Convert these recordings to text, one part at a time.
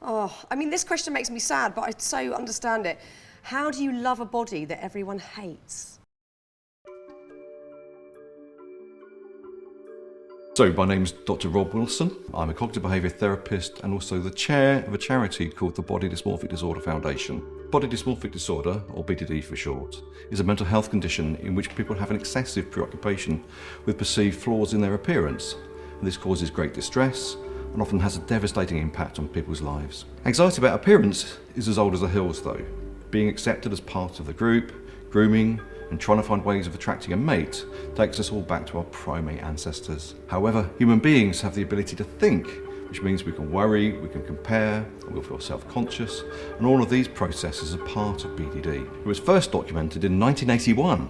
Oh, I mean, this question makes me sad, but I so understand it. How do you love a body that everyone hates? So my name's Dr. Rob Wilson. I'm a cognitive behaviour therapist and also the chair of a charity called the Body Dysmorphia Disorder Foundation. Body dysmorphic disorder, or BDD for short, is a mental health condition in which people have an excessive preoccupation with perceived flaws in their appearance. And this causes great distress and often has a devastating impact on people's lives. Anxiety about appearance is as old as the hills though. Being accepted as part of the group, grooming, and trying to find ways of attracting a mate takes us all back to our primate ancestors. However, human beings have the ability to think, which means we can worry, we can compare, and we'll feel self-conscious, and all of these processes are part of BDD. It was first documented in 1981,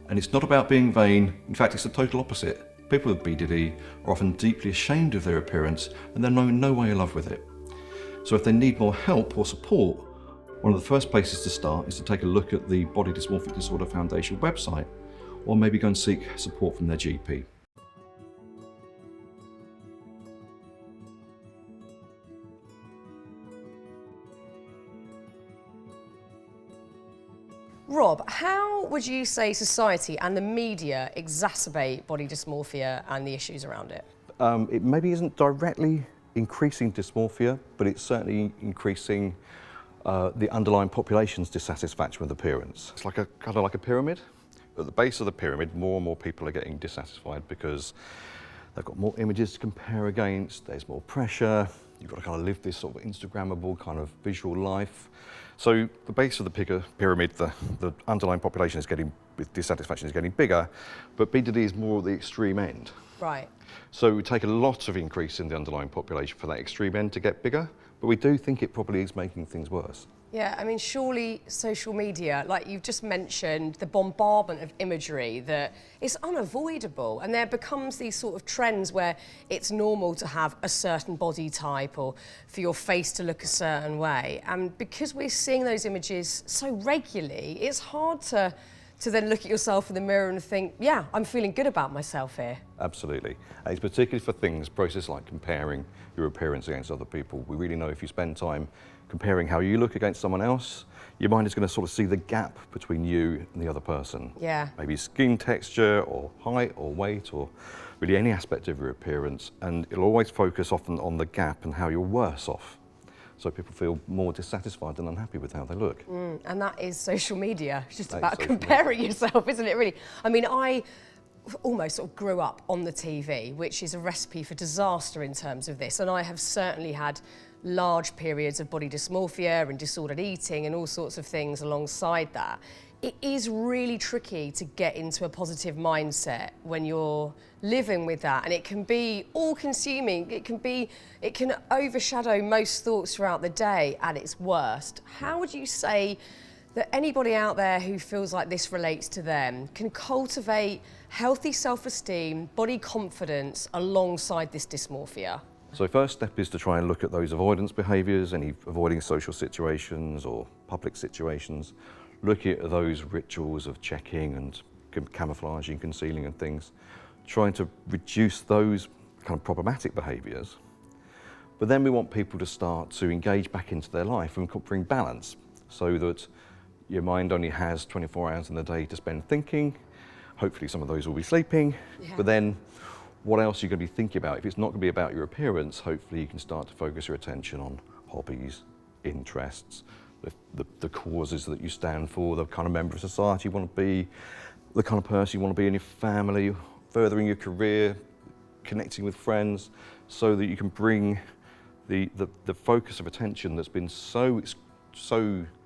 and it's not about being vain. In fact, it's the total opposite. People with BDD are often deeply ashamed of their appearance, and they're no way in love with it. So if they need more help or support, one of the first places to start is to take a look at the Body Dysmorphic Disorder Foundation website, or maybe go and seek support from their GP. Rob, how would you say society and the media exacerbate body dysmorphia and the issues around it? It maybe isn't directly increasing dysmorphia, but it's certainly increasing the underlying population's dissatisfaction with appearance. It's like kind of like a pyramid. At the base of the pyramid, more and more people are getting dissatisfied because they've got more images to compare against, there's more pressure, you've got to kind of live this sort of Instagrammable kind of visual life. So the base of the pyramid, the underlying population is getting, with dissatisfaction is getting bigger, but BDD is more at the extreme end. Right. So we take a lot of increase in the underlying population for that extreme end to get bigger, but we do think it probably is making things worse. Yeah, I mean, surely social media, like you've just mentioned, the bombardment of imagery that is unavoidable, and there becomes these sort of trends where it's normal to have a certain body type or for your face to look a certain way. And because we're seeing those images so regularly, it's hard to then look at yourself in the mirror and think, yeah, I'm feeling good about myself here. Absolutely. And it's particularly for processes like comparing your appearance against other people. We really know if you spend time comparing how you look against someone else, your mind is going to sort of see the gap between you and the other person. Yeah. Maybe skin texture or height or weight or really any aspect of your appearance. And it'll always focus often on the gap and how you're worse off. So people feel more dissatisfied and unhappy with how they look. And that is social media. It's just about comparing yourself, isn't it, really? I mean, I almost sort of grew up on the TV, which is a recipe for disaster in terms of this. And I have certainly had large periods of body dysmorphia and disordered eating and all sorts of things alongside that. It is really tricky to get into a positive mindset when you're living with that, and it can be all-consuming. It can overshadow most thoughts throughout the day at its worst. How would you say that anybody out there who feels like this relates to them can cultivate healthy self-esteem, body confidence alongside this dysmorphia? So first step is to try and look at those avoidance behaviours, any avoiding social situations or public situations. Looking at those rituals of checking and camouflaging, concealing and things, trying to reduce those kind of problematic behaviours. But then we want people to start to engage back into their life and bring balance, so that your mind only has 24 hours in the day to spend thinking. Hopefully some of those will be sleeping, but then what else are you going to be thinking about? If it's not going to be about your appearance, hopefully you can start to focus your attention on hobbies, interests, the causes that you stand for, the kind of member of society you want to be, the kind of person you want to be in your family, furthering your career, connecting with friends, so that you can bring the focus of attention that's been so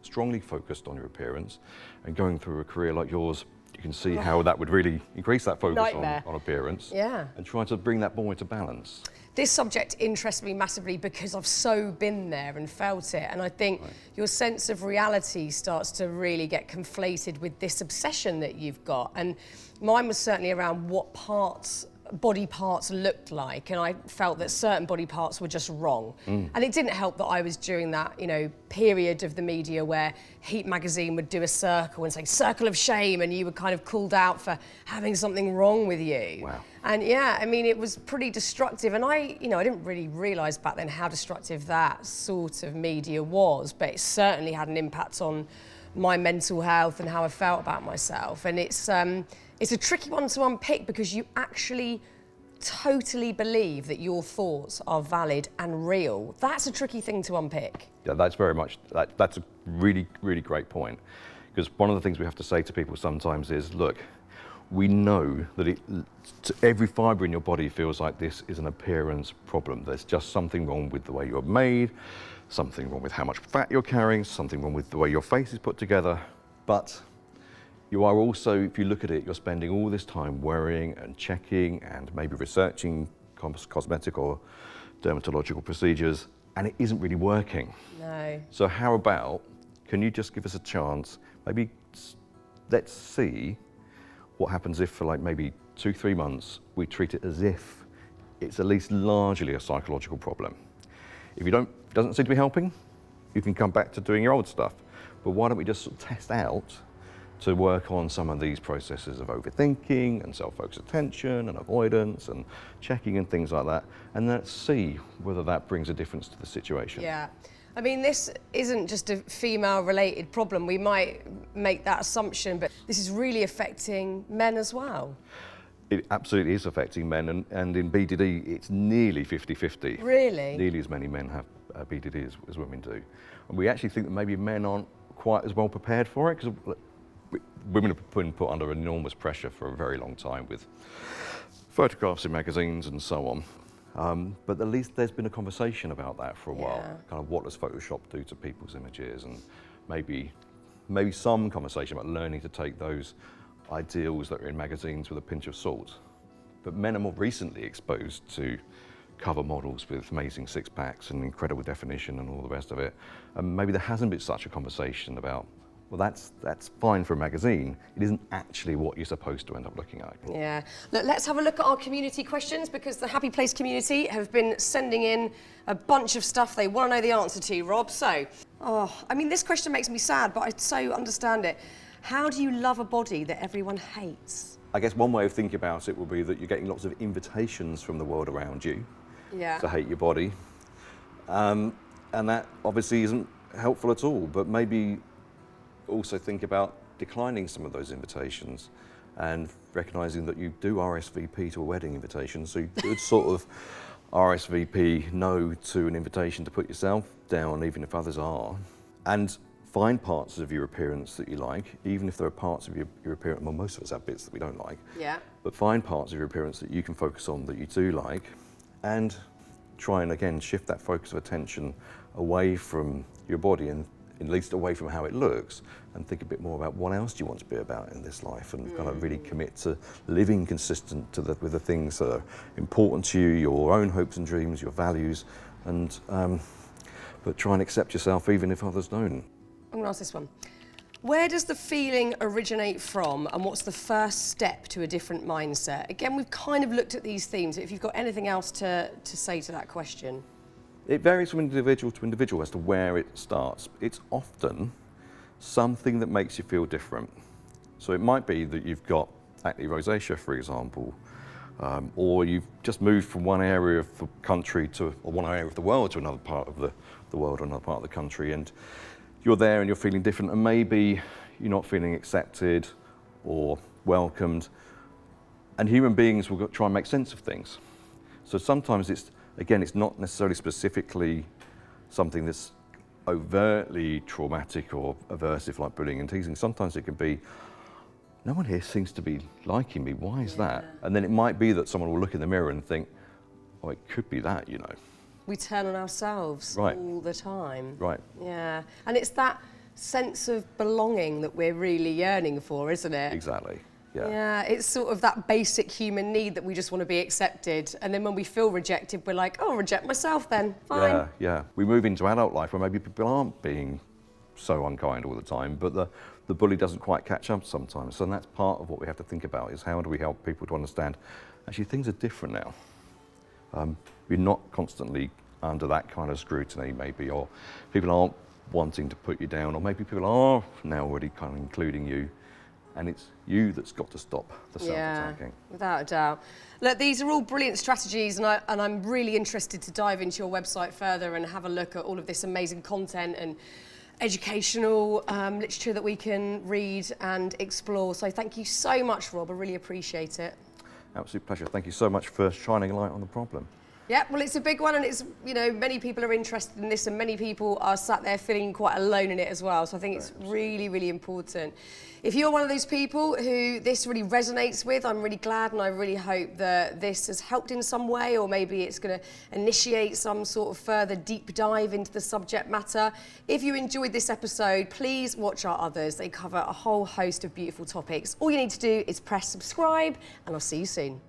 strongly focused on your appearance, and going through a career like yours, you can see how that would really increase that focus on appearance. Yeah. And try to bring that more into balance. This subject interests me massively because I've so been there and felt it, and I think your sense of reality starts to really get conflated with this obsession that you've got. And mine was certainly around what parts body parts looked like, and I felt that certain body parts were just wrong. And it didn't help that I was during that, you know, period of the media where Heat magazine would do a circle and say circle of shame, and you were kind of called out for having something wrong with you. Wow. And yeah, I mean, it was pretty destructive, and I didn't really realise back then how destructive that sort of media was, but it certainly had an impact on my mental health and how I felt about myself. And it's a tricky one to unpick because you actually totally believe that your thoughts are valid and real. That's a tricky thing to unpick. Yeah, that's very much, that's a really, really great point. Because one of the things we have to say to people sometimes is, look, we know that every fibre in your body feels like this is an appearance problem. There's just something wrong with the way you're made, something wrong with how much fat you're carrying, something wrong with the way your face is put together. But you are also, if you look at it, you're spending all this time worrying and checking and maybe researching cosmetic or dermatological procedures, and it isn't really working. No. So how about, can you just give us a chance, maybe let's see what happens if for like maybe 2-3 months, we treat it as if it's at least largely a psychological problem. If you doesn't seem to be helping, you can come back to doing your old stuff. But why don't we just sort of test out to work on some of these processes of overthinking and self-focused attention and avoidance and checking and things like that, and let's see whether that brings a difference to the situation. Yeah. I mean, this isn't just a female-related problem. We might make that assumption, but this is really affecting men as well. It absolutely is affecting men, and in BDD, it's nearly 50-50. Really? Nearly as many men have BDD as women do. And we actually think that maybe men aren't quite as well prepared for it, because women have been put under enormous pressure for a very long time with photographs in magazines and so on. But at least there's been a conversation about that for a while. Kind of what does Photoshop do to people's images, and maybe some conversation about learning to take those ideals that are in magazines with a pinch of salt. But men are more recently exposed to cover models with amazing six-packs and incredible definition and all the rest of it. And maybe there hasn't been such a conversation about, well, that's fine for a magazine. It isn't actually what you're supposed to end up looking at. Yeah. Look, let's have a look at our community questions, because the Happy Place community have been sending in a bunch of stuff they want to know the answer to, Rob. So, I mean, this question makes me sad, but I so understand it. How do you love a body that everyone hates? I guess one way of thinking about it would be that you're getting lots of invitations from the world around you to hate your body. And that obviously isn't helpful at all, but maybe also think about declining some of those invitations and recognising that you do RSVP to a wedding invitation, so you could sort of RSVP no to an invitation to put yourself down, even if others are. And find parts of your appearance that you like, even if there are parts of your appearance, well, most of us have bits that we don't like. Yeah. But find parts of your appearance that you can focus on that you do like, and try and, again, shift that focus of attention away from your body, and at least away from how it looks, and think a bit more about what else do you want to be about in this life, and kind of really commit to living consistent with the things that are important to you, your own hopes and dreams, your values, and but try and accept yourself even if others don't. I'm going to ask this one. Where does the feeling originate from, and what's the first step to a different mindset? Again, we've kind of looked at these themes. If you've got anything else to say to that question. It varies from individual to individual as to where it starts. It's often something that makes you feel different. So it might be that you've got acne rosacea, for example, or you've just moved from one area of the country or one area of the world to another part of the world or another part of the country, and you're there and you're feeling different, and maybe you're not feeling accepted or welcomed. And human beings will try and make sense of things. So sometimes it's not necessarily specifically something that's overtly traumatic or aversive, like bullying and teasing. Sometimes it can be, no one here seems to be liking me, why is that? And then it might be that someone will look in the mirror and think, oh, it could be that, you know. We turn on ourselves all the time. Right. Yeah. And it's that sense of belonging that we're really yearning for, isn't it? Exactly. Yeah. Yeah, it's sort of that basic human need that we just want to be accepted. And then when we feel rejected, we're like, oh, I'll reject myself then, fine. Yeah. We move into adult life where maybe people aren't being so unkind all the time, but the bully doesn't quite catch up sometimes. So that's part of what we have to think about, is how do we help people to understand actually things are different now. You're not constantly under that kind of scrutiny maybe, or people aren't wanting to put you down, or maybe people are now already kind of including you, and it's you that's got to stop the self-attacking. Yeah, without a doubt. Look, these are all brilliant strategies, and I'm really interested to dive into your website further and have a look at all of this amazing content and educational literature that we can read and explore. So thank you so much, Rob. I really appreciate it. Absolute pleasure. Thank you so much for shining a light on the problem. Yeah, well, it's a big one, and it's, you know, many people are interested in this, and many people are sat there feeling quite alone in it as well. So I think it's really, really important. If you're one of those people who this really resonates with, I'm really glad, and I really hope that this has helped in some way, or maybe it's going to initiate some sort of further deep dive into the subject matter. If you enjoyed this episode, please watch our others. They cover a whole host of beautiful topics. All you need to do is press subscribe, and I'll see you soon.